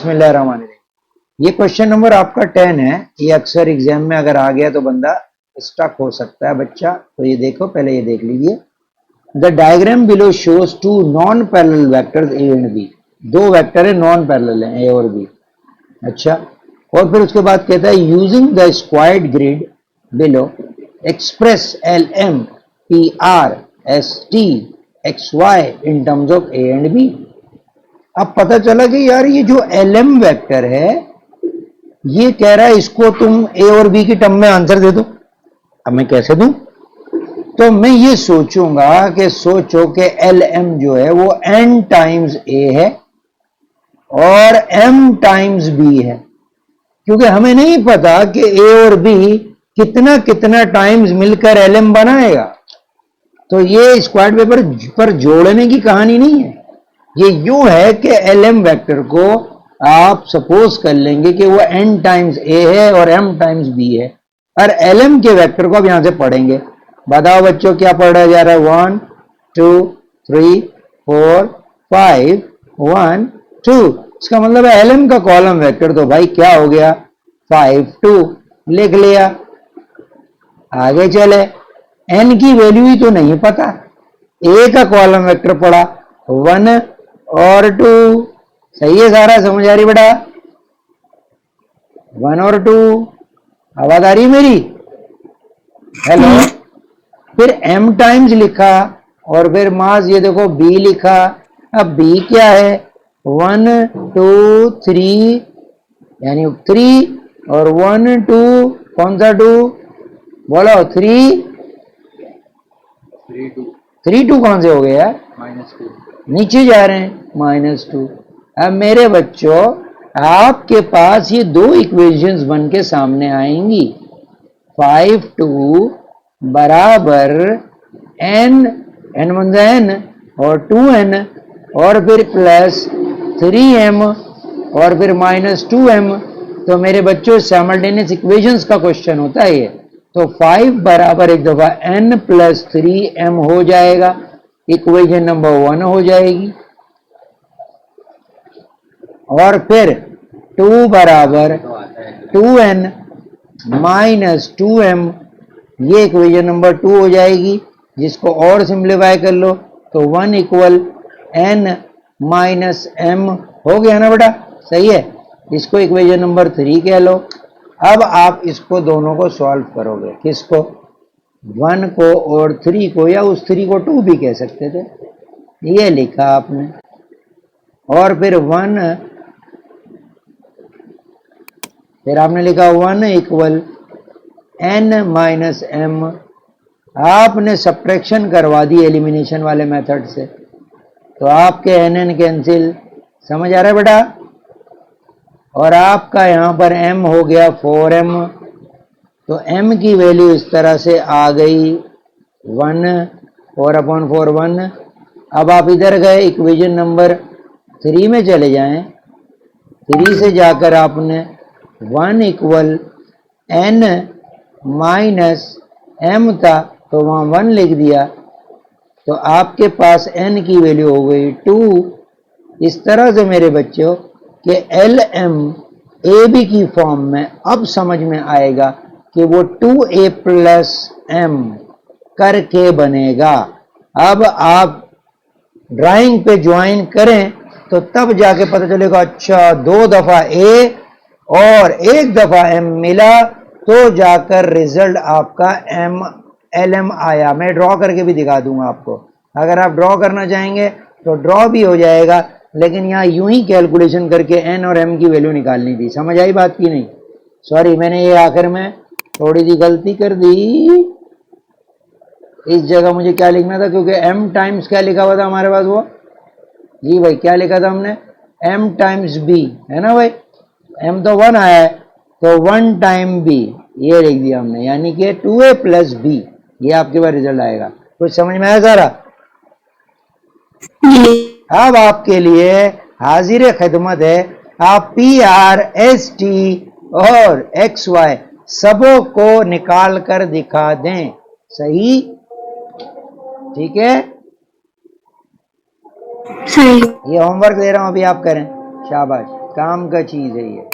बिस्मिल्लाहिर्रहमानिर्रहीम। ये question number आपका 10 है। ये अक्सर एग्जाम में अगर आ गया तो बंदा स्टक हो सकता है बच्चा। तो ये देखो, पहले ये देख लीजिए। The diagram below shows two non parallel vectors A and B. दो वेक्टर है, नॉन पैरेलल है, ए और बी। अच्छा, और फिर उसके बाद कहता है using the squared grid below express L M P R S T X Y in terms of A and B. अब पता चला कि यार ये जो एल एम वेक्टर है, ये कह रहा है इसको तुम ए और बी की टर्म में आंसर दे दो। अब मैं कैसे दूं? तो मैं ये सोचूंगा कि सोचो कि एल एम जो है वो एन टाइम्स ए है और एम टाइम्स बी है, क्योंकि हमें नहीं पता कि ए और बी कितना कितना टाइम्स मिलकर एल एम बनाएगा। तो ये स्क्वायर पेपर पर जोड़ने की कहानी नहीं है। ये यूं है कि एल एम वेक्टर को आप सपोज कर लेंगे कि वो एन टाइम्स ए है और एम टाइम्स बी है, और एल एम के वेक्टर को आप यहां से पढ़ेंगे। बताओ बच्चों, क्या पढ़ा जा रहा है? 1 2 3 4 5 1 2। इसका मतलब है एल एम का कॉलम वेक्टर तो भाई क्या हो गया? 5 2 लिख लिया। आगे चले, एन की वैल्यू ही तो नहीं पता। ए का कॉलम वेक्टर पड़ा 1 और 2। सही है, सारा समझ आ रही बेटा? 1 और 2 आवाज आ रही मेरी? हेलो। फिर m टाइम्स लिखा और फिर मास ये देखो b लिखा। अब b क्या है? 1 2 3 यानी 3 और 1 2 कौन सा 2? बोलो 3 3 2 कौन से हो गए यार? -2 नीचे जा रहे हैं -2। अब मेरे बच्चों, आपके पास ये दो इक्वेशंस बन के सामने आएंगी। 5 2 बराबर n, n वन n और 2n और फिर प्लस 3m और फिर -2m। तो मेरे बच्चों साइमल्टेनियस इक्वेशंस का क्वेश्चन होता है ये। तो 5 बराबर एक दफा n प्लस 3m हो जाएगा, इक्वेशन नंबर 1 हो जाएगी। और फिर 2 बराबर 2n माइनस 2m, ये इक्वेशन नंबर 2 हो जाएगी, जिसको और सिंप्लीफाई कर लो तो 1 इक्वल n माइनस m हो गया ना बेटा? सही है, इसको इक्वेशन नंबर 3 कह लो। अब आप इसको दोनों को सॉल्व करोगे। किसको? 1 को और 3 को, या उस 3 को 2 भी कह सकते थे। ये लिखा आपने, और फिर 1, फिर आपने लिखा 1 इक्वल n माइनस m। आपने सब्ट्रैक्शन करवा दी एलिमिनेशन वाले मेथड से, तो आपके n कैंसिल। समझ आ रहा है बेटा? और आपका यहां पर m हो गया 4m। तो m की वैल्यू इस तरह से आ गई 1 4/4 1। अब आप इधर गए, इक्वेशन नंबर 3 में चले जाएं। 3 से जाकर आपने 1 इक्वल n माइनस m था, तो वहां 1 लिख दिया। तो आपके पास n की वैल्यू हो गई 2। इस तरह से मेरे बच्चों कि एल एम ए बी की फॉर्म में अब समझ में आएगा कि वो 2a प्लस m करके बनेगा। अब आप ड्राइंग पे ज्वाइन करें तो तब जाके पता चलेगा, अच्छा 2 दफा a और 1 दफा m मिला, तो जाकर रिजल्ट आपका एल एम आया। मैं ड्रॉ करके भी दिखा दूंगा आपको। अगर आप ड्रॉ करना चाहेंगे तो ड्रॉ भी हो जाएगा, लेकिन यहाँ यूं ही कैलकुलेशन करके n और m की वैल्यू निकालनी थी। समझ आई बात की नहीं? सॉरी, मैंने ये आखिर में थोड़ी सी गलती कर दी। इस जगह मुझे क्या लिखना था, क्योंकि m टाइम्स क्या लिखा हुआ था हमारे पास? वो जी भाई, क्या लिखा था हमने? m टाइम्स b, है ना भाई? m तो 1 आया है, तो 1 टाइम b ये लिख दिया हमने, यानी कि 2a प्लस b। ये आपके पास रिजल्ट आएगा। कुछ समझ में आया सारा? अब आपके लिए हाजिर खिदमत है, आप PRST और XY सबों को निकाल कर दिखा दें। सही? ठीक है, सही। ये होमवर्क दे रहा हूं, अभी आप करें। शाबाश। काम का चीज़ है ये।